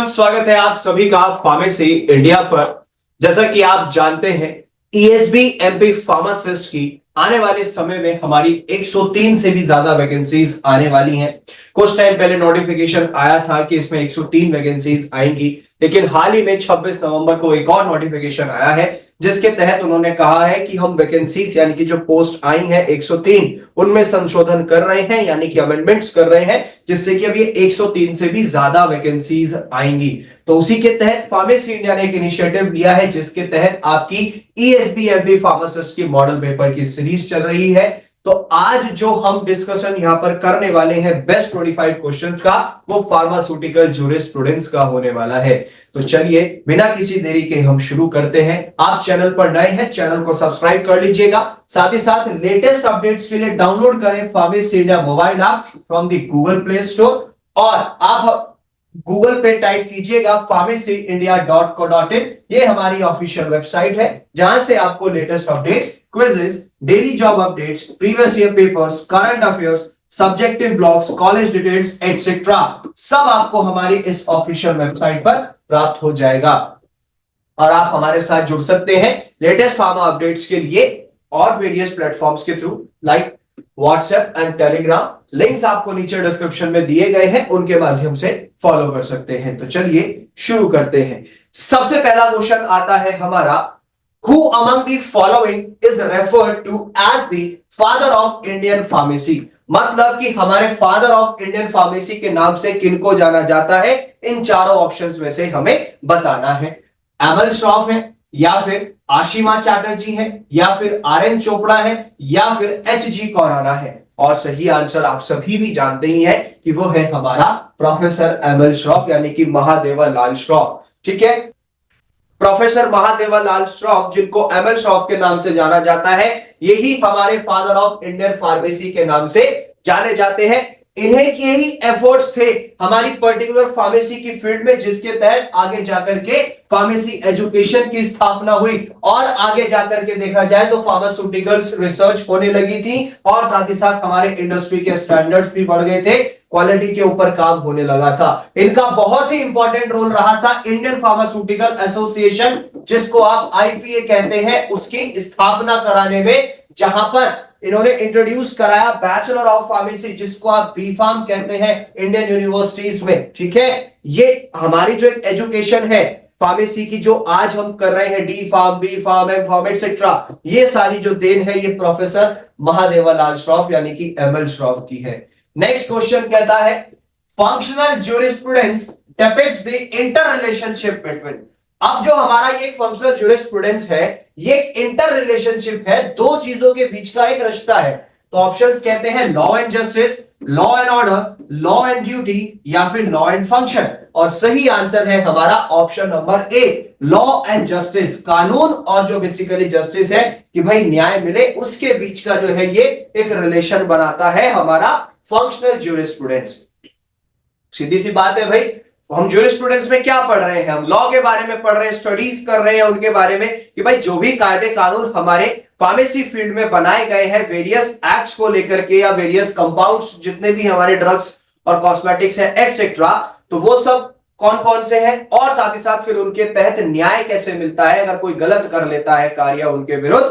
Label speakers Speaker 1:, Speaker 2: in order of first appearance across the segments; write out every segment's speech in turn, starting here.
Speaker 1: Everyone, स्वागत है आप सभी का फार्मेसी इंडिया पर। जैसा कि आप जानते हैं, ईएसबी एमपी फार्मासिस्ट की आने वाले समय में हमारी 103 से भी ज्यादा वैकेंसीज आने वाली हैं। कुछ टाइम पहले नोटिफिकेशन आया था कि इसमें 103 वैकेंसीज आएंगी, लेकिन हाल ही में 26 नवंबर को एक और नोटिफिकेशन आया है जिसके तहत उन्होंने कहा है कि हम वैकेंसीज यानी कि जो पोस्ट आई हैं 103 उनमें संशोधन कर रहे हैं, यानी कि अमेंडमेंट्स कर रहे हैं, जिससे कि अब ये 103 से भी ज्यादा वैकेंसीज आएंगी। तो उसी के तहत फार्मेसी इंडिया ने एक इनिशिएटिव लिया है जिसके तहत आपकी ईएसबी एमपी फार्मासिस्ट की मॉडल पेपर की सीरीज चल रही है। तो आज जो हम डिस्कशन यहां पर करने वाले हैं बेस्ट 25 क्वेश्चंस का, वो फार्मास्यूटिकल जूरिस्प्रूडेंस का होने वाला है। तो चलिए बिना किसी देरी के हम शुरू करते हैं। आप चैनल पर नए हैं, चैनल को सब्सक्राइब कर लीजिएगा। साथ ही साथ लेटेस्ट अपडेट्स के लिए डाउनलोड करें pharmacy India mobile app from the Google play store, और आप गूगल पे टाइप कीजिएगा pharmacyindia.co.in। ये हमारी ऑफिशियल वेबसाइट है जहां से आपको latest updates, quizzes, daily job updates, previous year papers, current affairs, subjective blogs, college details etcetera सब आपको हमारी इस ऑफिशियल वेबसाइट पर प्राप्त हो जाएगा। और आप हमारे साथ जुड़ सकते हैं लेटेस्ट फार्मा अपडेट्स के लिए और वेरियस प्लेटफॉर्म्स के through, like WhatsApp and Telegram. Links आपको नीचे डिस्क्रिप्शन में दिए गए हैं, उनके माध्यम से फॉलो कर सकते हैं। तो चलिए शुरू करते हैं। सबसे पहला क्वेश्चन आता है हमारा, who among the following is referred to as the father of Indian pharmacy. मतलब कि हमारे फादर ऑफ इंडियन फार्मेसी के नाम से किनको जाना जाता है, इन चारों ऑप्शंस में से हमें बताना है। एमएल श्रॉफ है, या फिर आशिमा चैटर्जी है, या फिर आरएन चोपड़ा है, या फिर एचजी कोराना है। और सही आंसर आप सभी भी जानते ही हैं कि वो है हमारा प्रोफेसर एमएल श्रॉफ, यानी कि महादेवा लाल श्रॉफ। ठीक है, प्रोफेसर महादेवा लाल श्रॉफ, जिनको एमएल श्रॉफ के नाम से जाना जाता है, यही हमारे फादर ऑफ इंडियन फार्मेसी के नाम से जाने जाते हैं। इन्हें के ही एफर्ट्स थे हमारी पर्टिकुलर फार्मेसी की फील्ड में, जिसके तहत आगे जाकर के फार्मेसी एजुकेशन की स्थापना हुई, और आगे जाकर के देखा जाए तो फार्मास्यूटिकल्स रिसर्च होने लगी थी, और साथ ही साथ हमारे इंडस्ट्री के स्टैंडर्ड्स भी बढ़ गए थे, क्वालिटी के ऊपर काम होने लगा था। इनका बहुत ही इंपॉर्टेंट रोल रहा था इंडियन फार्मास्यूटिकल एसोसिएशन, जिसको आप आईपीए कहते हैं, उसकी स्थापना कराने में, जहां पर इन्होंने इंट्रोड्यूस कराया बैचलर ऑफ फार्मेसी, जिसको आप बी फार्म कहते हैं इंडियन यूनिवर्सिटीज में। ठीक है, ये हमारी जो एक एजुकेशन है फार्मेसी की, जो आज हम कर रहे हैं, D pharm, B pharm, M pharm etcetera, ये सारी जो देन है ये प्रोफेसर महादेवा लाल श्रॉफ यानी कि एमएल श्रॉफ की है। नेक्स्ट क्वेश्चन कहता है, functional jurisprudence depicts the inter relationship between. अब जो हमारा ये फंक्शनल ज्यूरिस्प्रूडेंस है, ये इंटर रिलेशनशिप है, दो चीजों के बीच का एक रिश्ता है। तो ऑप्शंस कहते हैं law and justice, law and order, law and duty, या फिर लॉ एंड फंक्शन। और सही आंसर है हमारा option number A, law and justice. कानून और जो बेसिकली जस्टिस है कि भाई न्याय मिले, उसके बीच का जो है ये एक रिलेशन बनाता है हमारा फंक्शनल ज्यूरिस्प्रूडेंस। सीधी सी बात है भाई, हम ज्यूरिस्प्रूडेंस में क्या पढ़ रहे हैं, हम लॉ के बारे में पढ़ रहे हैं, स्टडीज कर रहे हैं उनके बारे में कि भाई जो भी कायदे कानून हमारे फार्मेसी फील्ड में बनाए गए हैं वेरियस एक्ट्स को लेकर के, या वेरियस कंपाउंड्स जितने भी हमारे ड्रग्स और कॉस्मेटिक्स हैं एटसेट्रा, तो वो सब कौन कौन से हैं, और साथ ही साथ फिर उनके तहत न्याय कैसे मिलता है अगर कोई गलत कर लेता है कार्य उनके विरुद्ध,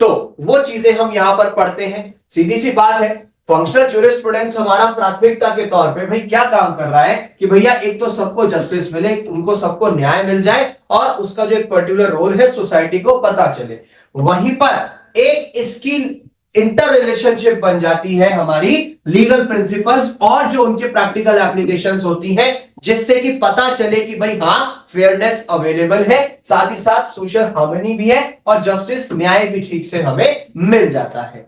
Speaker 1: तो वो चीजें हम यहां पर पढ़ते हैं। सीधी सी बात है, फंक्शनल ज्यूरिस्प्रूडेंस हमारा प्राथमिकता के तौर पे भाई क्या काम कर रहा है कि भैया एक तो सबको जस्टिस मिले, उनको सबको न्याय मिल जाए, और उसका जो एक पर्टिकुलर रोल है सोसाइटी को पता चले। वहीं पर एक इसकी इंटर रिलेशनशिप बन जाती है हमारी लीगल प्रिंसिपल्स और जो उनके प्रैक्टिकल एप्लीकेशंस होती हैं, जिससे कि पता चले कि भाई हाँ फेयरनेस अवेलेबल है, साथ ही साथ सोशल हार्मनी भी है, और जस्टिस न्याय भी ठीक से हमें मिल जाता है।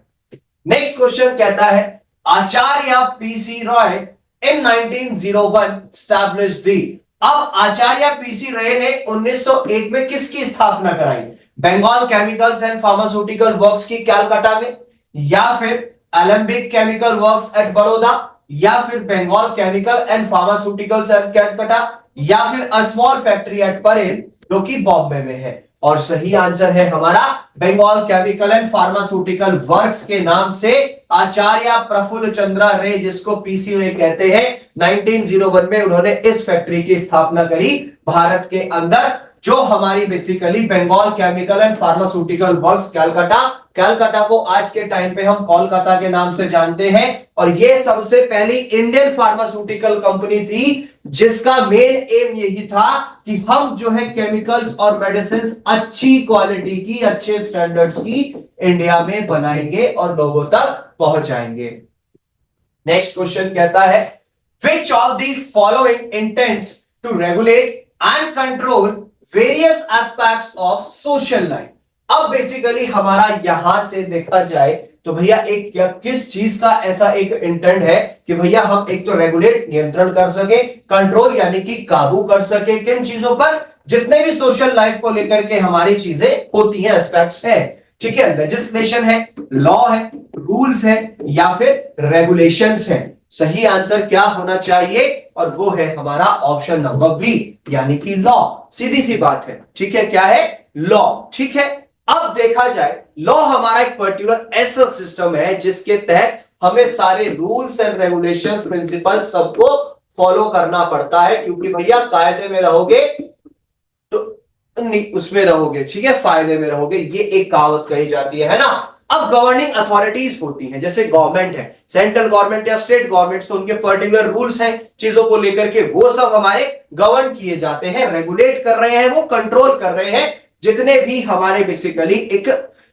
Speaker 1: नेक्स्ट क्वेश्चन कहता है, आचार्य पीसी रॉय इन 1901 established दी। अब आचार्य पीसी रॉय ने 1901 में किसकी स्थापना कराई, Bengal chemicals and pharmaceutical works की कैलकाटा में, या फिर Alembic chemical works at Baroda, या फिर Bengal chemical and pharmaceuticals at Calcutta, या फिर a small factory at Parel जो कि बॉम्बे में है। और सही आंसर है हमारा Bengal chemical and pharmaceutical works के नाम से आचार्य प्रफुल्ल चंद्रा रे, जिसको पीसी रे कहते हैं, 1901 में उन्होंने इस फैक्ट्री की स्थापना करी भारत के अंदर, जो हमारी basically Bengal chemical and pharmaceutical works Calcutta, Calcutta को आज के टाइम पे हम कोलकाता के नाम से जानते हैं। और ये सबसे पहली इंडियन फार्मास्यूटिकल कंपनी थी जिसका मेन एम यही था कि हम जो है केमिकल्स और मेडिसिन अच्छी क्वालिटी की, अच्छे स्टैंडर्ड्स की इंडिया में बनाएंगे और लोगों तक पहुंचाएंगे। नेक्स्ट क्वेश्चन कहता है, which of the following intends to regulate and control various aspects of social life? अब बेसिकली हमारा यहां से देखा जाए तो भैया एक किस चीज का ऐसा एक इंटेंट है कि भैया हम एक तो रेगुलेट नियंत्रण कर सके, कंट्रोल यानी कि काबू कर सके किन चीजों पर, जितने भी सोशल लाइफ को लेकर के हमारी चीजें होती हैं, एस्पेक्ट्स है, ठीक है, लेजिस्लेशन है, लॉ है, रूल्स है या फिर रेगुलेशंस है। सही आंसर क्या होना चाहिए, और वो है हमारा ऑप्शन नंबर बी यानी कि लॉ। सीधी सी बात है, ठीक है, क्या है, लॉ, ठीक है। अब देखा जाए लॉ हमारा एक पर्टिकुलर ऐसा सिस्टम है जिसके तहत हमें सारे रूल्स एंड रेगुलेशंस, प्रिंसिपल्स सबको फॉलो करना पड़ता है, क्योंकि भैया कायदे में रहोगे तो उसमें रहोगे, ठीक है, फायदे में रहोगे, ये एक कहावत कही जाती है ना। अब गवर्निंग अथॉरिटीज होती हैं, जैसे गवर्नमेंट है, सेंट्रल गवर्नमेंट या स्टेट गवर्नमेंट, तो उनके पर्टिकुलर रूल्स हैं चीजों को लेकर के, वो सब हमारे गवर्न किए जाते हैं, रेगुलेट कर रहे हैं, वो कंट्रोल कर रहे हैं जितने भी हमारे बेसिकली एक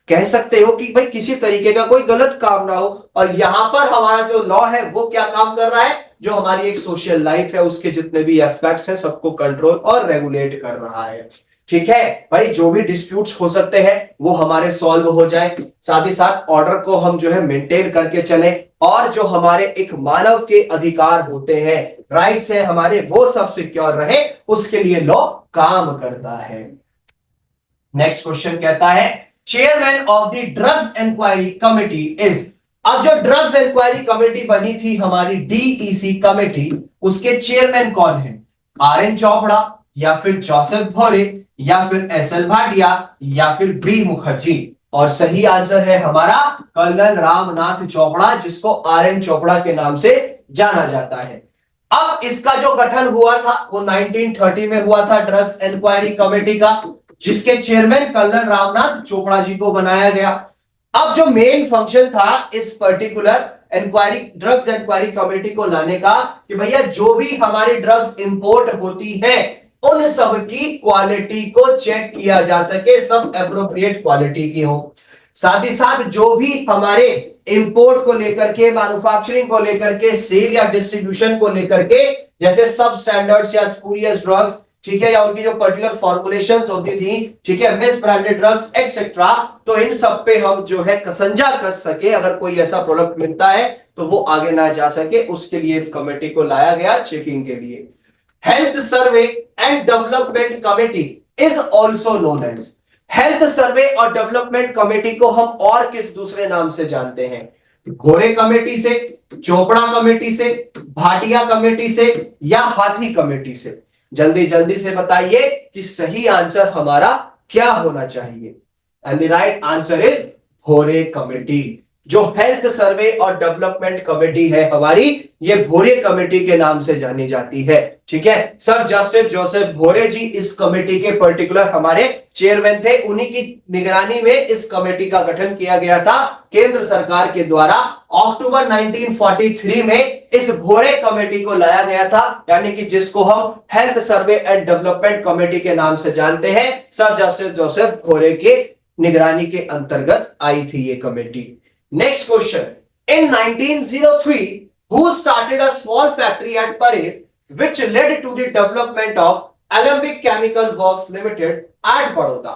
Speaker 1: कह सकते हो कि भाई किसी तरीके का कोई गलत काम ना हो। और यहां पर हमारा जो लॉ है वो क्या काम कर रहा है, जो हमारी एक सोशल लाइफ है उसके जितने भी एस्पेक्ट्स हैं सबको कंट्रोल और रेगुलेट कर रहा है, ठीक है भाई। जो भी डिस्प्यूट्स हो सकते हैं वो हमारे सॉल्व हो जाए, साथ ही साथ ऑर्डर को हम जो है मेंटेन करके चलें, और जो हमारे एक मानव के अधिकार होते हैं, राइट्स है हमारे, वो सब सिक्योर रहे, उसके लिए लॉ काम करता है। नेक्स्ट क्वेश्चन कहता है, chairman of the drugs inquiry committee is. अब जो ड्रग्स इंक्वायरी कमेटी बनी थी हमारी डीईसी कमेटी, उसके चेयरमैन कौन है, आर एन चोपड़ा या फिर जोसेफ भोरे या फिर एस एल भाटिया या फिर बी मुखर्जी। और सही आंसर है हमारा कर्नल रामनाथ चोपड़ा, जिसको आर एन चोपड़ा के नाम से जाना जाता है। अब इसका जो गठन हुआ था वो 1930 में हुआ था, ड्रग्स इंक्वायरी कमेटी का, जिसके चेयरमैन कर्नल रामनाथ चोपड़ा जी को बनाया गया। अब जो मेन फंक्शन था इस particular inquiry, drugs inquiry committee को लाने का, कि भैया जो भी हमारी ड्रग्स इंपोर्ट होती है उन सब की क्वालिटी को चेक किया जा सके, सब एप्रोप्रिएट क्वालिटी की हो। साथ ही साथ जो भी हमारे इंपोर्ट को लेकर के, मैन्युफैक्चरिंग को लेकर के, सेल या डिस्ट्रीब्यूशन को लेकर के, जैसे सब स्टैंडर्ड्स या स्पूरियस ड्रग्स, ठीक है, या उनकी जो पर्टिकुलर फॉर्मुलेशंस होती थी, ठीक है, मिस ब्रांडेड ड्रग्स एक्सेट्रा, तो इन सब पे हम जो है कसंजा कस सके, अगर कोई ऐसा प्रोडक्ट मिलता है तो वो आगे ना जा सके, उसके लिए इस कमेटी को लाया गया चेकिंग के लिए। Health survey and development committee is also known as. Health survey और डेवलपमेंट कमेटी को हम और किस दूसरे नाम से जानते हैं, घोड़े कमेटी से, चोपड़ा कमेटी से, भाटिया कमेटी से या हाथी कमेटी से। जल्दी जल्दी से बताइए कि सही आंसर हमारा क्या होना चाहिए। And the right answer is Bhore committee. जो हेल्थ सर्वे और डेवलपमेंट कमेटी है हमारी, ये भोरे कमेटी के नाम से जानी जाती है, ठीक है। सर जस्टिस जोसेफ भोरे जी इस कमेटी के पर्टिकुलर हमारे चेयरमैन थे, उन्हीं की निगरानी में इस कमेटी का गठन किया गया था केंद्र सरकार के द्वारा। अक्टूबर 1943 में इस भोरे कमेटी को लाया गया था, यानी कि जिसको हम health survey and development committee के नाम से जानते हैं, सर जस्टिस जोसेफ भोरे के निगरानी के अंतर्गत आई थी ये committee. Next question. In 1903, who started a small factory at Parel, which led to the development of Alembic Chemical Works Limited at Baroda?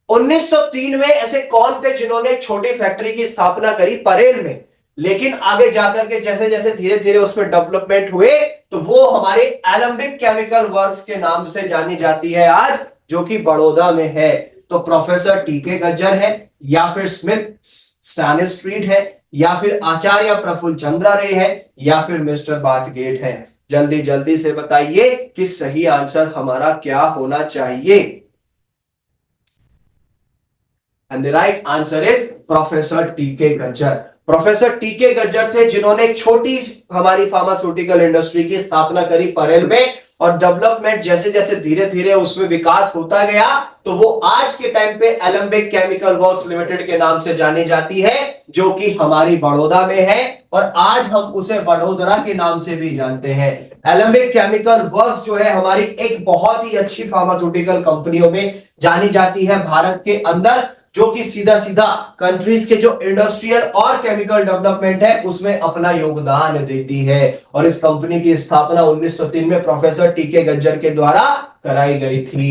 Speaker 1: 1903 में ऐसे कौन थे जिन्होंने छोटी फैक्ट्री की स्थापना करी परेल में, लेकिन आगे जाकर के जैसे जैसे धीरे धीरे उसमें डेवलपमेंट हुए तो वो हमारे एलम्बिक केमिकल वर्क्स के नाम से जानी जाती है आज, जो कि बड़ौदा में है। तो प्रोफेसर टीके गज्जर है, या फिर स्मिथ स्टैनस्ट्रीट है, या फिर आचार्य प्रफुल्ल चंद्रा रे है, या फिर मिस्टर बाथगेट है। जल्दी जल्दी से बताइए कि सही आंसर हमारा क्या होना चाहिए। And the right answer is professor टीके गज्जर। प्रोफेसर टीके गज्जर थे जिन्होंने एक छोटी हमारी फार्मास्यूटिकल इंडस्ट्री की स्थापना करी परेल में, और डेवलपमेंट जैसे जैसे धीरे धीरे उसमें विकास होता गया तो वो आज के टाइम पे एलेंबिक केमिकल वर्क्स लिमिटेड के नाम से जानी जाती है, जो कि हमारी बड़ौदा में है, और आज हम उसे वडोदरा के नाम से भी जानते हैं। एलेंबिक केमिकल वर्क्स जो है हमारी एक बहुत ही अच्छी फार्मास्यूटिकल कंपनियों में जानी जाती है भारत के अंदर, जो कि सीधा सीधा कंट्रीज के जो इंडस्ट्रियल और केमिकल डेवलपमेंट है उसमें अपना योगदान देती है। और इस कंपनी की स्थापना 1903 में प्रोफेसर टीके गज्जर के द्वारा कराई गई थी।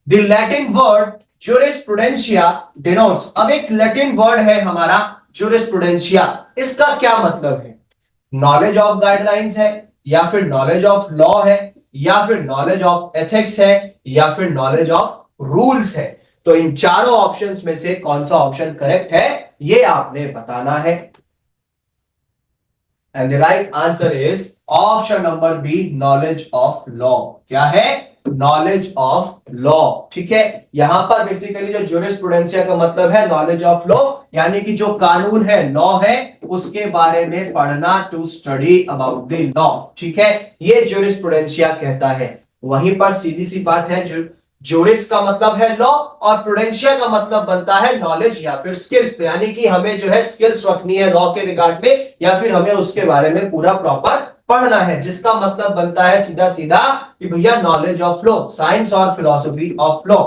Speaker 1: द लैटिन वर्ड ज्यूरिस्प्रूडेंशिया डिनोट्स, अब एक लैटिन वर्ड है हमारा ज्यूरिस्प्रूडेंशिया, इसका क्या मतलब है? नॉलेज ऑफ गाइडलाइंस है, या फिर नॉलेज ऑफ लॉ है, या फिर नॉलेज ऑफ एथिक्स है, या फिर नॉलेज ऑफ रूल्स है। तो इन चारों ऑप्शंस में से कौन सा ऑप्शन करेक्ट है ये आपने बताना है। And the right answer is option number B, knowledge of law. क्या है? Knowledge of law. ठीक है, यहां पर बेसिकली जो ज्यूरिस्प्रूडेंशिया का मतलब है नॉलेज ऑफ लॉ, यानी कि जो कानून है, लॉ है, उसके बारे में पढ़ना, to study about the law. ठीक है, ये ज्यूरिस्प्रूडेंशिया कहता है। वहीं पर सीधी सी बात है, ज्यूरिस का मतलब है लॉ और प्रूडेंशिया का मतलब बनता है नॉलेज या फिर स्किल्स। तो यानी कि हमें जो है स्किल्स रखनी है लॉ के रिगार्ड में, या फिर हमें उसके बारे में पूरा प्रॉपर पढ़ना है, जिसका मतलब बनता है सीधा सीधा कि भैया नॉलेज ऑफ लॉ, साइंस और फिलॉसफी ऑफ लॉ।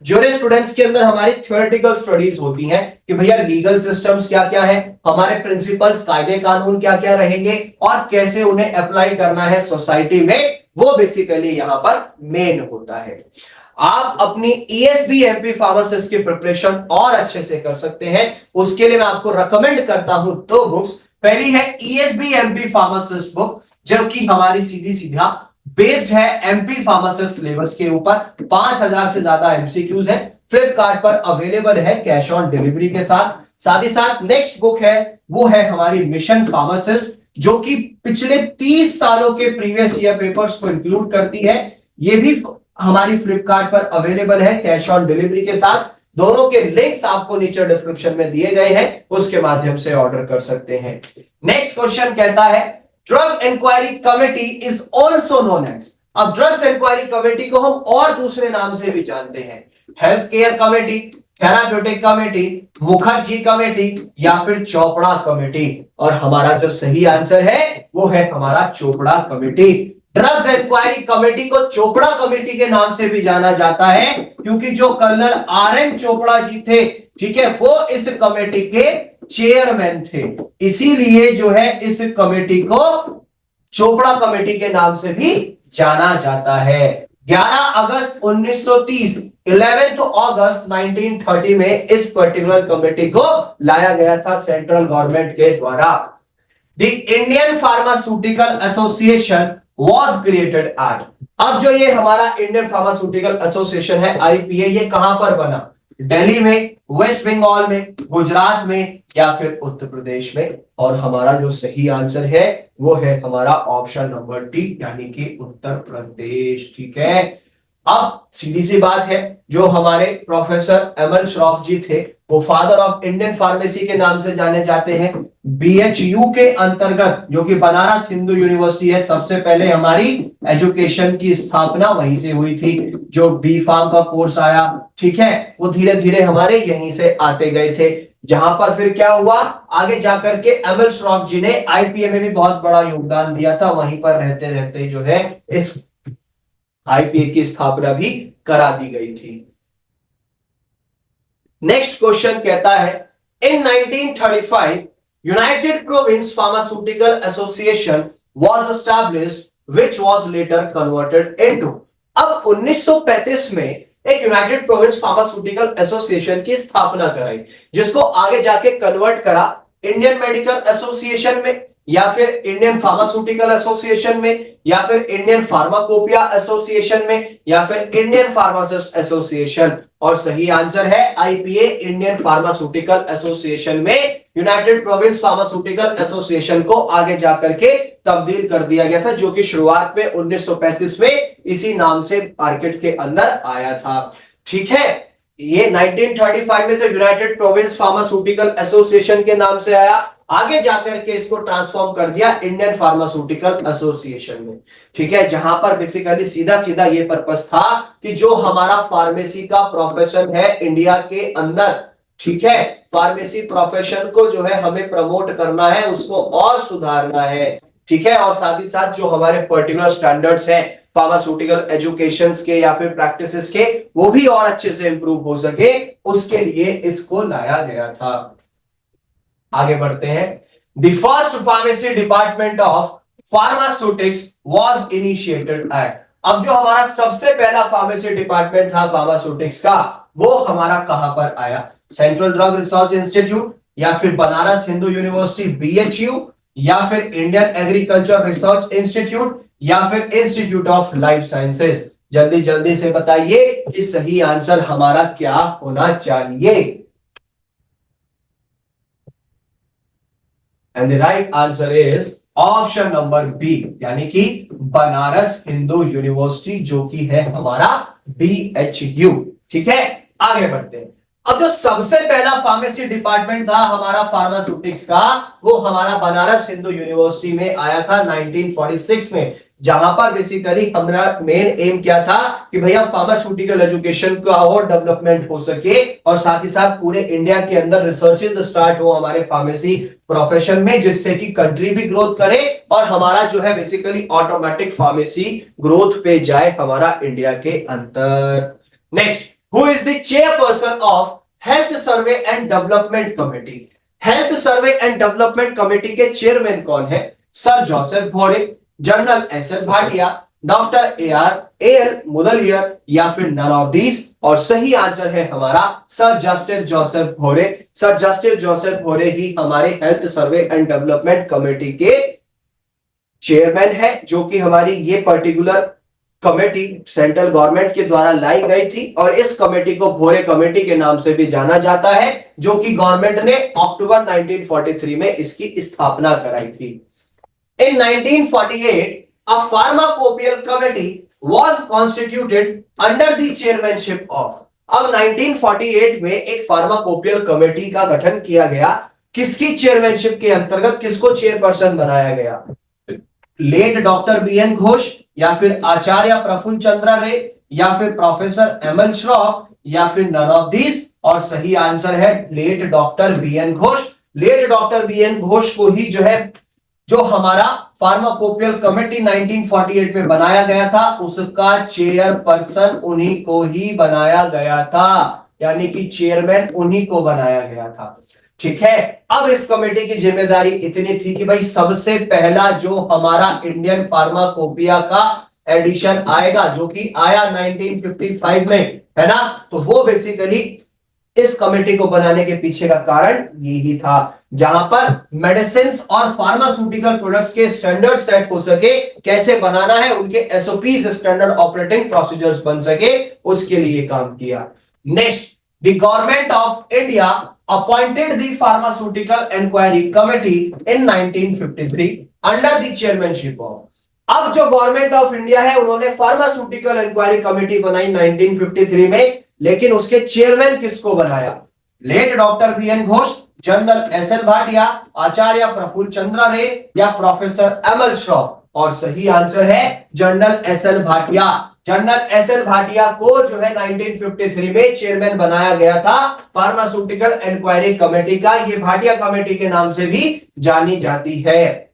Speaker 1: ज्यूरिस्प्रूडेंस के अंदर हमारी थ्योरेटिकल स्टडीज होती हैं कि भैया लीगल सिस्टम्स क्या क्या है, हमारे प्रिंसिपल्स, कायदे कानून क्या क्या रहेंगे, और कैसे उन्हें अप्लाई करना है सोसाइटी में, वो बेसिकली यहां पर मेन होता है। आप अपनी ईएसबी एमपी फार्मासिस्ट की प्रिपरेशन और अच्छे से कर सकते हैं, उसके लिए मैं आपको रेकमेंड करता हूं दो बुक्स। पहली है ईएसबी एमपी फार्मासिस्ट बुक, जो कि हमारी सीधी सीधा बेस्ड है एमपी फार्मासिस्ट सिलेबस के ऊपर। 5000 से ज्यादा एमसीक्यूज है, फ्लिपकार्ट पर अवेलेबल है कैश ऑन डिलीवरी के साथ। साथ ही साथ नेक्स्ट बुक है, वो है हमारी मिशन फार्मासिस्ट, जो कि पिछले 30 सालों के प्रीवियस ईयर पेपर्स को इंक्लूड करती है। ये भी हमारी फ्लिपकार्ट पर अवेलेबल है कैश ऑन डिलीवरी के साथ। दोनों के लिंक्स आपको नीचे डिस्क्रिप्शन में दिए गए हैं, उसके माध्यम से ऑर्डर कर सकते हैं। नेक्स्ट क्वेश्चन कहता है, drug inquiry committee is also known as. अब ड्रग्स इंक्वायरी कमेटी को हम और दूसरे नाम से भी जानते हैं, health care committee, therapeutic committee, Mukherjee committee, या फिर चोपड़ा कमेटी। और हमारा जो सही आंसर है वो है हमारा Chopra committee. Drugs inquiry committee को चोपड़ा कमेटी के नाम से भी जाना जाता है, क्योंकि जो कर्नल आर.एन. चोपड़ा जी थे, ठीक है, वो इस कमेटी के चेयरमैन थे। इसीलिए जो है इस कमेटी को चोपड़ा कमेटी के नाम से भी जाना जाता है। 11 अगस्त 1930, 11 अगस्त 1930 में इस पर्टिकुलर कमेटी को लाया गया था सेंट्रल गवर्नमेंट के द्वारा। The Indian pharmaceutical association was created at। अब जो ये हमारा इंडियन फार्मास्यूटिकल एसोसिएशन है आईपीए, ये कहां पर बना? दिल्ली में, वेस्ट बंगाल में, गुजरात में, या फिर उत्तर प्रदेश में? और हमारा जो सही आंसर है वो है हमारा ऑप्शन नंबर डी, यानी कि उत्तर प्रदेश। ठीक है, अब सीधी सी बात है, जो हमारे प्रोफेसर एमएल श्रॉफ जी थे, वो फादर ऑफ इंडियन फार्मेसी के नाम से जाने जाते हैं। बीएचयू के अंतर्गत, जो कि बनारस हिंदू यूनिवर्सिटी है, सबसे पहले हमारी एजुकेशन की स्थापना वहीं से हुई थी। जो बी फार्म का कोर्स आया, ठीक है, वो धीरे धीरे हमारे यहीं से आते गए थे। जहां पर फिर क्या हुआ, आगे जाकर के एमएल श्रॉफ जी ने आईपीए में भी बहुत बड़ा योगदान दिया था, वहीं पर रहते रहते जो है इस आईपीए की स्थापना भी करा दी गई थी। नेक्स्ट क्वेश्चन कहता है, इन 1935 United province pharmaceutical association was established which was later converted into. अब 1935 में एक यूनाइटेड प्रोविंस फार्मास्यूटिकल एसोसिएशन की स्थापना कराई, जिसको आगे जाके कन्वर्ट करा इंडियन मेडिकल एसोसिएशन में, या फिर इंडियन फार्मास्यूटिकल एसोसिएशन में, या फिर इंडियन फार्माकोपिया एसोसिएशन में, या फिर इंडियन फार्मासिस्ट एसोसिएशन। और सही आंसर है आईपीए, इंडियन फार्मास्यूटिकल एसोसिएशन में यूनाइटेड प्रोविंस फार्मास्यूटिकल एसोसिएशन को आगे जाकर के तब्दील कर दिया गया था, जो कि शुरुआत में 1935 में इसी नाम से मार्केट के अंदर आया था। ठीक है, ये 1935 में तो यूनाइटेड प्रोविंस फार्मास्यूटिकल एसोसिएशन के नाम से आया, आगे जाकर के इसको ट्रांसफॉर्म कर दिया इंडियन फार्मास्यूटिकल एसोसिएशन में। ठीक है, जहां पर बेसिकली सीधा सीधा ये पर्पस था कि जो हमारा फार्मेसी का प्रोफेशन है इंडिया के अंदर, ठीक है, फार्मेसी प्रोफेशन को जो है हमें प्रमोट करना है, उसको और सुधारना है। ठीक है, और साथ ही साथ जो हमारे पर्टिकुलर स्टैंडर्ड्स हैं फार्मास्यूटिकल एजुकेशंस के या फिर प्रैक्टिसेस के, वो भी और अच्छे से इंप्रूव हो सके, उसके लिए इसको लाया गया था। आगे बढ़ते हैं। The first pharmacy department of pharmaceutics was initiated at, अब जो हमारा सबसे पहला फार्मेसी डिपार्टमेंट था फार्मास्यूटिक्स का, वो हमारा कहां पर आया? सेंट्रल ड्रग रिसर्च इंस्टीट्यूट, या फिर बनारस हिंदू यूनिवर्सिटी बीएचयू, या फिर इंडियन एग्रीकल्चर रिसर्च इंस्टीट्यूट, या फिर इंस्टीट्यूट ऑफ लाइफ साइंसेज। जल्दी जल्दी से बताइए कि सही आंसर हमारा क्या होना चाहिए। And the right answer is option number B, यानी कि बनारस हिंदू यूनिवर्सिटी, जो कि है हमारा बीएचयू। ठीक है, आगे बढ़ते हैं। अब जो सबसे पहला फार्मेसी डिपार्टमेंट था हमारा फार्मास्यूटिक्स का, वो हमारा बनारस हिंदू यूनिवर्सिटी में आया था 1946 में, जहां पर बेसिकली हमारा मेन एम क्या था कि भैया फार्मास्यूटिकल एजुकेशन का और डेवलपमेंट हो सके, और साथ ही साथ पूरे इंडिया के अंदर रिसर्चेज स्टार्ट हो हमारे फार्मेसी प्रोफेशन में, जिससे कि कंट्री भी ग्रोथ करे और हमारा जो है बेसिकली ऑटोमेटिक फार्मेसी ग्रोथ पे जाए हमारा इंडिया के अंदर। Next, who is the chairperson of health survey and development committee? Health survey and development committee के चेयरमैन कौन है? Sir Joseph Bhore, general S L Bhatia, doctor L Mudaliar, या फिर नन ऑफ दीज। और सही आंसर है हमारा सर जस्टिस जोसेफ भोरे। Sir justice Joseph भोरे ही हमारे health survey and development committee के चेयरमैन है, जो कि हमारी ये पर्टिकुलर कमेटी सेंट्रल गवर्नमेंट के द्वारा लाई गई थी, और इस कमेटी को भोरे कमेटी के नाम से भी जाना जाता है, जो कि गवर्नमेंट ने अक्टूबर 1943 में इसकी स्थापना कराई थी। इन 1948 a pharmacopoeial committee was constituted under the chairmanship of, अब 1948 में एक फार्माकोपियल कमेटी का गठन किया गया, किसकी चेयरमैनशिप के अंतर्गत? किसको चेयरपर्सन बनाया गया? Late doctor B N Ghosh, या फिर आचार्य प्रफुल्ल चंद्र रे, या फिर प्रोफेसर एम एल श्रॉफ, या फिर नन ऑफ दीज। और सही आंसर है late doctor B N Ghosh. Late doctor B N Ghosh को ही जो है, जो हमारा फार्माकोपियल कमेटी 1948 में बनाया गया था, उसका चेयरपर्सन उन्हीं को ही बनाया गया था, यानी कि चेयरमैन उन्हीं को बनाया गया था। ठीक है, अब इस कमेटी की जिम्मेदारी इतनी थी कि भाई सबसे पहला जो हमारा इंडियन फार्माकोपिया का एडिशन आएगा, जो कि आया 1955 में, है ना, तो वो बेसिकली इस कमेटी को बनाने के पीछे का कारण यही था, जहां पर मेडिसिन और फार्मास्यूटिकल प्रोडक्ट्स के स्टैंडर्ड सेट हो सके, कैसे बनाना है, उनके एसओपीज स्टैंडर्ड ऑपरेटिंग प्रोसीजर्स बन सके, उसके लिए काम किया। Next, the government of India appointed the pharmaceutical inquiry committee in 1953 under the chairmanship of, अब जो गवर्नमेंट ऑफ इंडिया है उन्होंने फार्मास्यूटिकल इंक्वायरी कमेटी बनाई 1953 में, लेकिन उसके चेयरमैन किसको बनाया? Late doctor B N Ghosh, general S L Bhatia, Acharya Prafulla Chandra Ray, या प्रोफेसर एम एल श्रॉफ। और सही आंसर है general S L Bhatia. General S L Bhatia को जो है 1953 में चेयरमैन बनाया गया था फार्मास्यूटिकल इंक्वायरी कमेटी का। ये भाटिया कमेटी के नाम से भी जानी जाती है।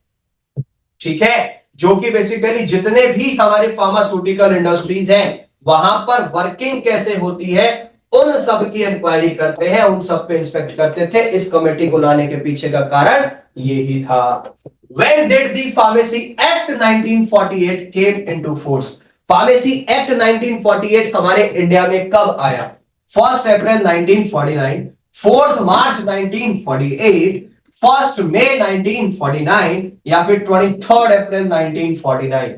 Speaker 1: ठीक है, जो कि बेसिकली जितने भी हमारे फार्मास्यूटिकल इंडस्ट्रीज हैं वहां पर वर्किंग कैसे होती है, उन सब की इंक्वायरी करते हैं, उन सब पे इंस्पेक्ट करते थे। इस कमेटी को लाने के पीछे का कारण यही था। When did the Pharmacy Act 1948 came into force? Pharmacy act 1948 हमारे इंडिया में कब आया? 1 अप्रैल 1949, 4 मार्च 1948, 1 मई 1949, या फिर 23 अप्रैल 1949?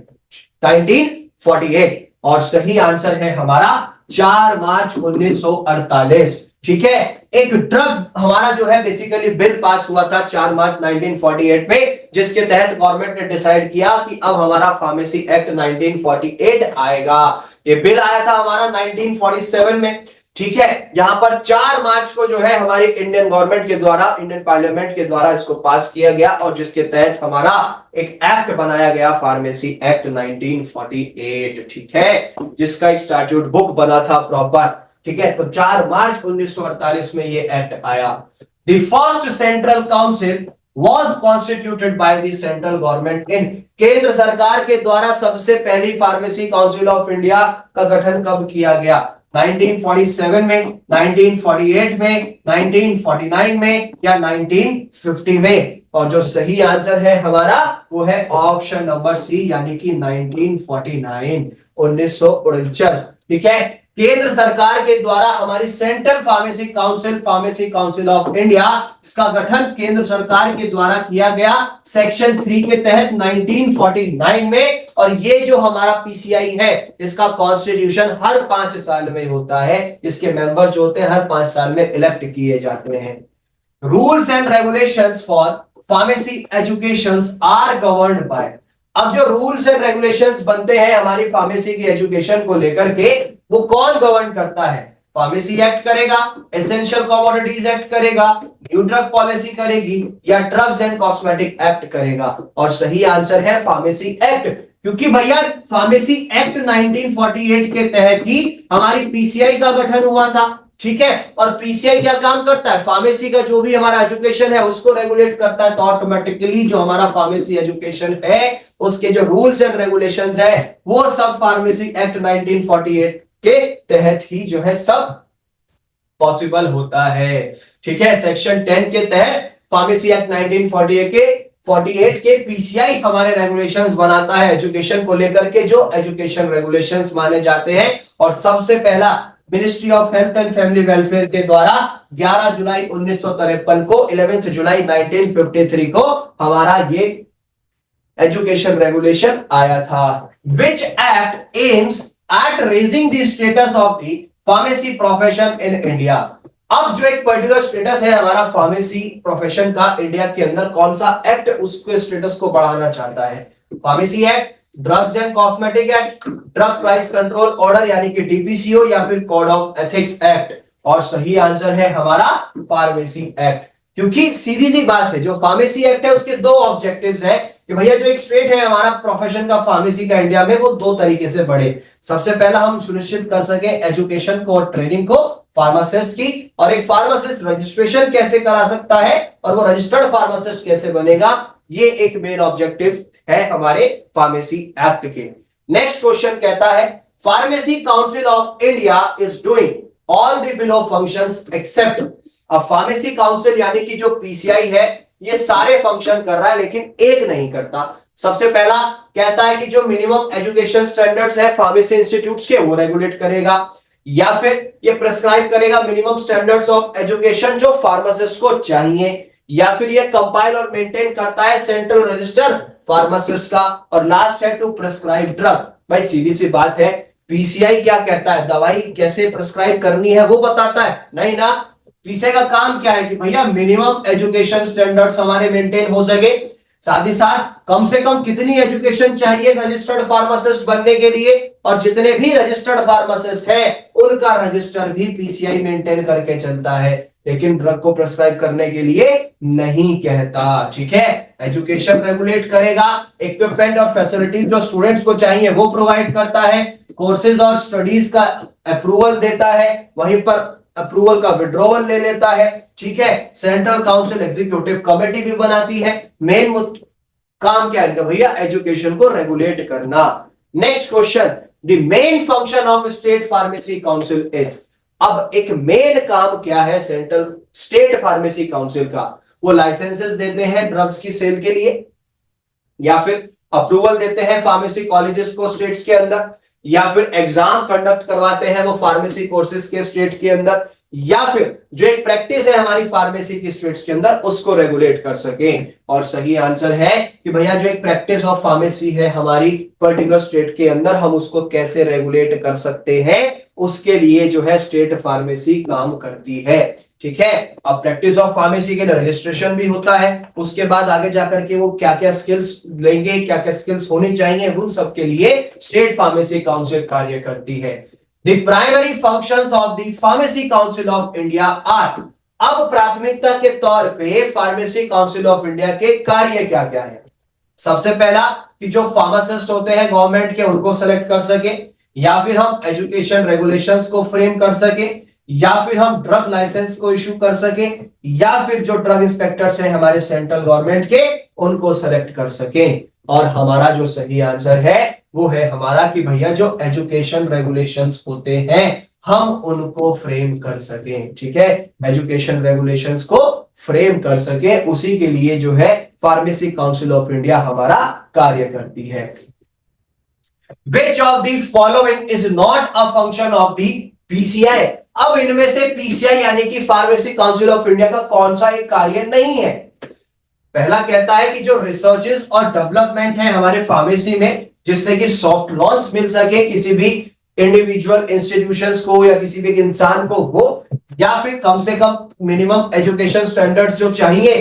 Speaker 1: 1948। और सही आंसर है हमारा 4 मार्च 1948। ठीक है, एक ड्रग हमारा जो है बेसिकली बिल पास हुआ था 4 मार्च 1948 में, जिसके तहत गवर्नमेंट ने डिसाइड किया कि अब हमारा फार्मेसी एक्ट 1948 आएगा। ये बिल आया था हमारा 1947 में, ठीक है, यहां पर 4 मार्च को जो है हमारी इंडियन गवर्नमेंट के द्वारा, इंडियन पार्लियामेंट के द्वारा इसको पास किया गया और जिसके तहत हमारा एक एक्ट बनाया गया, फार्मेसी एक्ट 1948, ठीक है, जिसका एक स्टैट्यूट बुक बना था प्रॉपर। ठीक है, तो 4 मार्च 1948 में ये एक्ट आया। The first central council was constituted by the central government in, केंद्र सरकार के द्वारा सबसे पहली फार्मेसी काउंसिल ऑफ इंडिया का गठन कब किया गया? 1947 में, 1948 में, 1949 में या 1950 में? और जो सही आंसर है हमारा वो है ऑप्शन नंबर सी, यानी कि 1949, 1949। ठीक है, केंद्र सरकार के द्वारा हमारी central pharmacy council of India, इसका गठन केंद्र सरकार के द्वारा किया गया सेक्शन 3 के तहत 1949 में। और ये जो हमारा पीसीआई है, इसका कॉन्स्टिट्यूशन हर 5 साल में होता है, इसके मेंबर जो होते हैं हर 5 साल में इलेक्ट किए जाते हैं। Rules and regulations for pharmacy education are governed by, अब जो रूल्स एंड रेगुलेशंस बनते हैं हमारी फार्मेसी की एजुकेशन को लेकर के, वो कौन गवर्न करता है? फार्मेसी एक्ट करेगा, एसेंशियल कमोडिटीज एक्ट करेगा, न्यू ड्रग पॉलिसी करेगी या ड्रग्स एंड कॉस्मेटिक एक्ट करेगा? और सही आंसर है फार्मेसी एक्ट, क्योंकि भैया फार्मेसी एक्ट 1948 के तहत ही हमारी पीसीआई का गठन हुआ था। ठीक है, और पीसीआई क्या काम करता है? फार्मेसी का जो भी हमारा एजुकेशन है उसको रेगुलेट करता है। तो ऑटोमेटिकली जो हमारा फार्मेसी एजुकेशन है उसके जो रूल्स एंड रेगुलेशंस है वो सब फार्मेसी एक्ट 1948 के तहत ही जो है सब पॉसिबल होता है। ठीक है, सेक्शन 10 के तहत फार्मेसी एक्ट 1948 के पीसीआई हमारे रेगुलेशंस बनाता है एजुकेशन को लेकर के, जो एजुकेशन रेगुलेशंस माने जाते हैं। और सबसे पहला ministry of health and family welfare के द्वारा 11 जुलाई 1953 को 11 जुलाई 1953 को हमारा ये एजुकेशन रेगुलेशन आया था। Which act aims at raising the status of the pharmacy profession in India, अब जो एक पर्टिकुलर स्टेटस है हमारा फार्मेसी प्रोफेशन का इंडिया के अंदर, कौन सा एक्ट उसके स्टेटस को बढ़ाना चाहता है? Pharmacy act, drugs and cosmetic act, drug price control order यानी कि डीपीसीओ, या फिर कोड ऑफ एथिक्स एक्ट? और सही आंसर है हमारा फार्मेसी एक्ट, क्योंकि सीधी सी बात है जो फार्मेसी एक्ट है उसके 2 ऑब्जेक्टिव्स हैं कि भैया जो एक स्टेट है हमारा प्रोफेशन का फार्मेसी का इंडिया में, वो 2 तरीके से बढ़े। सबसे पहला हम सुनिश्चित कर सके एजुकेशन को और ट्रेनिंग को फार्मासिस्ट की, और एक फार्मासिस्ट रजिस्ट्रेशन कैसे करा सकता है और वो रजिस्टर्ड फार्मासिस्ट कैसे बनेगा, ये एक मेन ऑब्जेक्टिव है हमारे फार्मेसी एक्ट के। नेक्स्ट क्वेश्चन कहता है pharmacy council of India is doing all the below functions except, अब फार्मेसी काउंसिल यानी कि जो पीसीआई है ये सारे फंक्शन कर रहा है लेकिन एक नहीं करता। सबसे पहला कहता है कि जो मिनिमम एजुकेशन स्टैंडर्ड्स है फार्मेसी इंस्टीट्यूट्स के वो रेगुलेट करेगा, या फिर ये प्रेस्क्राइब करेगा मिनिमम स्टैंडर्ड्स ऑफ एजुकेशन जो फार्मासिस्ट को चाहिए, या फिर ये कंपाइल और मेंटेन करता है सेंट्रल रजिस्टर फार्मासिस्ट का, और लास्ट है टू प्रेस्क्राइब ड्रग। भाई सीधी सी बात है, पीसीआई क्या कहता है? दवाई कैसे प्रेस्क्राइब करनी है वो बताता है? नहीं ना, पीसीआई का काम क्या है कि भैया मिनिमम एजुकेशन स्टैंडर्ड्स हमारे मेंटेन हो सके, साथ ही साथ कम से कम कितनी एजुकेशन चाहिए रजिस्टर्ड फार्मासिस्ट बनने के लिए, और जितने भी रजिस्टर्ड फार्मासिस्ट हैं उनका रजिस्टर भी पीसीआई मेंटेन करके चलता है, लेकिन ड्रग को प्रेस्क्राइब करने के लिए नहीं कहता। ठीक है, एजुकेशन रेगुलेट करेगा, इक्विपमेंट और फैसिलिटी जो स्टूडेंट्स को चाहिए वो प्रोवाइड करता है, कोर्सेज और स्टडीज का अप्रूवल देता है, वहीं पर अप्रूवल का विड्रॉवल ले लेता है। ठीक है, सेंट्रल काउंसिल एग्जीक्यूटिव कमेटी भी बनाती है। मेन काम क्या है भैया? एजुकेशन को रेगुलेट करना। Next question, the main function of state pharmacy council is, अब एक मेन काम क्या है सेंट्रल स्टेट फार्मेसी काउंसिल का? वो लाइसेंसेस देते हैं ड्रग्स की सेल के लिए, या फिर अप्रूवल देते हैं फार्मेसी कॉलेजेस को स्टेट्स के अंदर, या फिर एग्जाम कंडक्ट करवाते हैं वो फार्मेसी कोर्सेज के स्टेट के अंदर, या फिर जो एक प्रैक्टिस है हमारी फार्मेसी की स्टेट्स के अंदर उसको रेगुलेट कर सके। और सही आंसर है कि भैया जो एक प्रैक्टिस ऑफ फार्मेसी है हमारी पर्टिकुलर स्टेट के अंदर, हम उसको कैसे रेगुलेट कर सकते हैं, उसके लिए जो है स्टेट फार्मेसी काम करती है। ठीक है, अब प्रैक्टिस ऑफ फार्मेसी के लिए रजिस्ट्रेशन भी होता है, उसके बाद आगे जाकर के वो क्या क्या स्किल्स लेंगे, क्या क्या स्किल्स होनी चाहिए, उन सब के लिए स्टेट फार्मेसी काउंसिल कार्य करती है। The primary functions of the pharmacy council of India are. अब प्राथमिकता के तौर पे फार्मेसी काउंसिल ऑफ इंडिया के कार्य क्या क्या है। सबसे पहला कि जो फार्मासिस्ट होते हैं गवर्नमेंट के उनको सेलेक्ट कर सके, या फिर हम एजुकेशन रेगुलेशंस को फ्रेम कर सके, या फिर हम ड्रग लाइसेंस को इशू कर सके, या फिर जो ड्रग इंस्पेक्टर्स हैं हमारे सेंट्रल गवर्नमेंट के उनको सेलेक्ट कर सके। और हमारा जो सही आंसर है वो है हमारा कि भैया जो एजुकेशन रेगुलेशंस होते हैं हम उनको फ्रेम कर सके। ठीक है, एजुकेशन रेगुलेशंस को फ्रेम कर सके, उसी के लिए जो है फार्मेसी काउंसिल ऑफ इंडिया हमारा कार्य करती है। Which of the following is not a function of the PCI? अब इनमें से पीसीआई यानी कि फार्मेसी काउंसिल ऑफ इंडिया का कौन सा एक कार्य नहीं है। पहला कहता है कि जो रिसर्चेस और डेवलपमेंट है हमारे फार्मेसी में, जिससे कि सॉफ्ट लॉन्च मिल सके किसी भी इंडिविजुअल इंस्टीट्यूशंस को या किसी भी इंसान को, वो या फिर कम से कम मिनिमम एजुकेशन स्टैंडर्ड्स जो चाहिए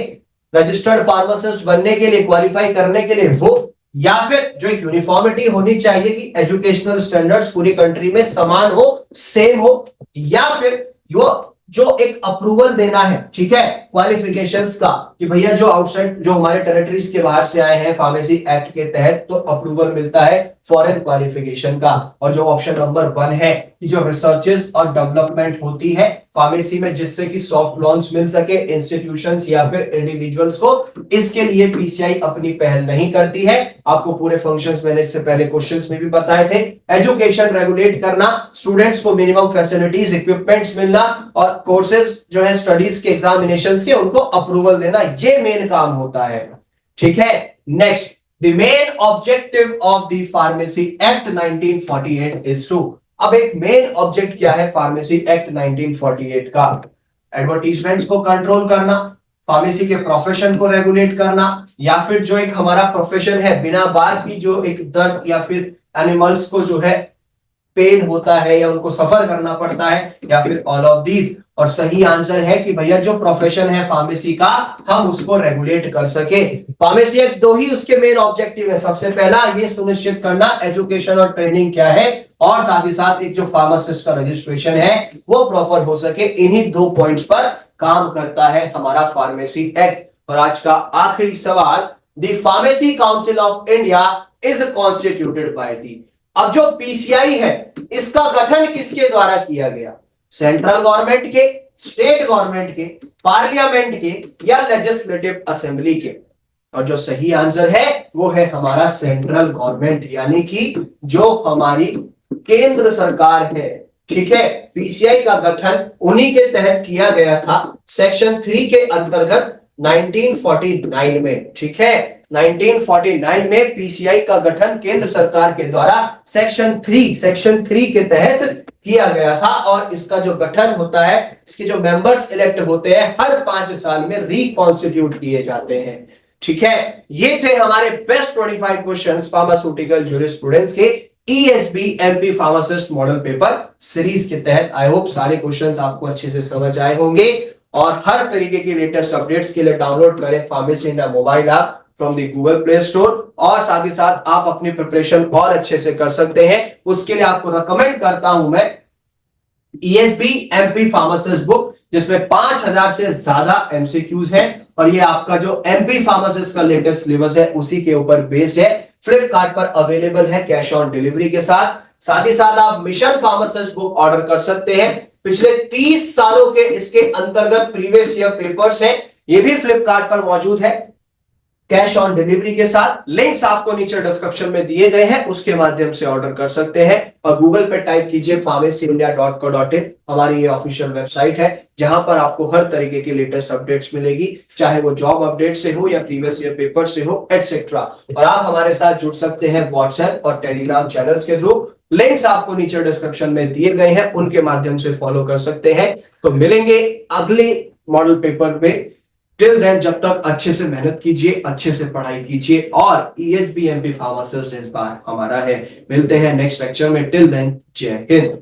Speaker 1: रजिस्टर्ड फार्मासिस्ट बनने के लिए, क्वालिफाई करने के लिए वो, या फिर जो एक यूनिफॉर्मिटी होनी चाहिए कि एजुकेशनल स्टैंडर्ड्स पूरी कंट्री में समान हो, सेम हो, या फिर वो जो एक अप्रूवल देना है, ठीक है, क्वालिफिकेशंस का कि भैया जो आउटसाइड जो हमारे टेरिटरीज के बाहर से आए हैं फार्मेसी एक्ट के तहत तो अप्रूवल मिलता है फॉरेन क्वालिफिकेशन का। और जो ऑप्शन नंबर 1 है कि जो रिसर्चेस और डेवलपमेंट होती है फार्मेसी में जिससे कि सॉफ्ट लॉन्च मिल सके इंस्टीट्यूशंस या फिर इंडिविजुअल्स को, इसके लिए पीसीआई अपनी पहल नहीं करती है। आपको पूरे फंक्शंस मैंने इससे पहले क्वेश्चंस में भी बताए थे। एजुकेशन रेगुलेट करना, स्टूडेंट्स को मिनिमम फैसिलिटीज इक्विपमेंट्स मिलना और कोर्सेज जो है स्टडीज के एग्जामिनेशंस के उनको अप्रूवल देना, ये मेन काम होता है। ठीक है, next, the main objective of the pharmacy act 1948 is to. अब एक मेन ऑब्जेक्ट क्या है फार्मेसी एक्ट 1948 का? एडवर्टीजमेंट्स को कंट्रोल करना, फार्मेसी के प्रोफेशन को रेगुलेट करना, या फिर जो एक हमारा प्रोफेशन है बिना बात की जो एक दर्द या फिर एनिमल्स को जो है पेन होता है या उनको सफर करना पड़ता है, या फिर ऑल ऑफ दीज। और सही आंसर है कि भैया जो प्रोफेशन है फार्मेसी का हम उसको रेगुलेट कर सके। फार्मेसी एक्ट 2 ही उसके मेन ऑब्जेक्टिव है। सबसे पहला ये सुनिश्चित करना एजुकेशन और ट्रेनिंग क्या है, और साथ ही साथ एक जो फार्मासिस्ट का रजिस्ट्रेशन है वो प्रॉपर हो सके। इन्हीं 2 पॉइंट्स पर काम करता है हमारा फार्मेसी एक्ट। और आज का आखिरी सवाल, the pharmacy council of India is constituted by the. अब जो पीसीआई है इसका गठन किसके द्वारा किया गया? सेंट्रल गवर्नमेंट के, स्टेट गवर्नमेंट के, पार्लियामेंट के, या लेजिस्लेटिव असेंबली के? और जो सही आंसर है वो है हमारा सेंट्रल गवर्नमेंट, यानी कि जो हमारी केंद्र सरकार है। ठीक है, पीसीआई का गठन उन्हीं के तहत किया गया था सेक्शन 3 के अंतर्गत 1949 में। ठीक है, 1949 में पीसीआई का गठन केंद्र सरकार के द्वारा सेक्शन 3 के तहत किया गया था। और इसका जो गठन होता है, इसके जो मेंबर्स इलेक्ट होते हैं हर 5 साल में रिकॉन्स्टिट्यूट किए जाते हैं। ठीक है, ये थे हमारे बेस्ट 25 क्वेश्चंस फार्मास्यूटिकल ज्यूरिस्प्रूडेंस के ESB MP pharmacist model paper series के तहत। आई होप सारे क्वेश्चंस आपको अच्छे से समझ आए होंगे। और हर तरीके की लेटेस्ट अपडेट्स के लिए डाउनलोड करें pharmacy India mobile app from the Google play store. और साथ ही साथ आप अपनी प्रिपरेशन और अच्छे से कर सकते हैं। उसके लिए आपको रिकमेंड करता हूं मैं ईएसबी एमपी फार्मासिस्ट बुक, जिसमें 5000 से ज्यादा एमसीक्यूज हैं। और ये आपका जो एमपी फार्मासिस्ट का लेटेस्ट सिलेबस है उसी के ऊपर बेस्ड है। फ्लिपकार्ट पर अवेलेबल है कैश ऑन डिलीवरी के साथ। साथ ही साथ आप मिशन फार्मासिस्ट बुक ऑर्डर कर सकते हैं। पिछले 30 सालों के इसके अंतर्गत प्रीवियस ईयर पेपर्स हैं, ये भी फ्लिपकार्ट पर मौजूद है कैश ऑन डिलीवरी के साथ। लिंक्स आपको नीचे डिस्क्रिप्शन में दिए गए हैं, उसके माध्यम से ऑर्डर कर सकते हैं। और गूगल पे टाइप कीजिए pharmacyindia.co.in, हमारी ये ऑफिशियल वेबसाइट है जहां पर आपको हर तरीके की लेटेस्ट अपडेट्स मिलेगी, चाहे वो जॉब अपडेट से हो या प्रीवियस ईयर पेपर से हो एटसेट्रा। और आप हमारे साथ जुड़ सकते हैं व्हाट्सएप और टेलीग्राम चैनल्स के थ्रू। लिंक्स आपको नीचे डिस्क्रिप्शन में दिए गए हैं, उनके माध्यम से फॉलो कर सकते हैं। तो मिलेंगे अगले मॉडल पेपर में। टिल देन जब तक अच्छे से मेहनत कीजिए, अच्छे से पढ़ाई कीजिए। और ईएसबी एमपी फार्मासिस्ट इस बार हमारा है। मिलते हैं नेक्स्ट लेक्चर में। टिल देन जय हिंद।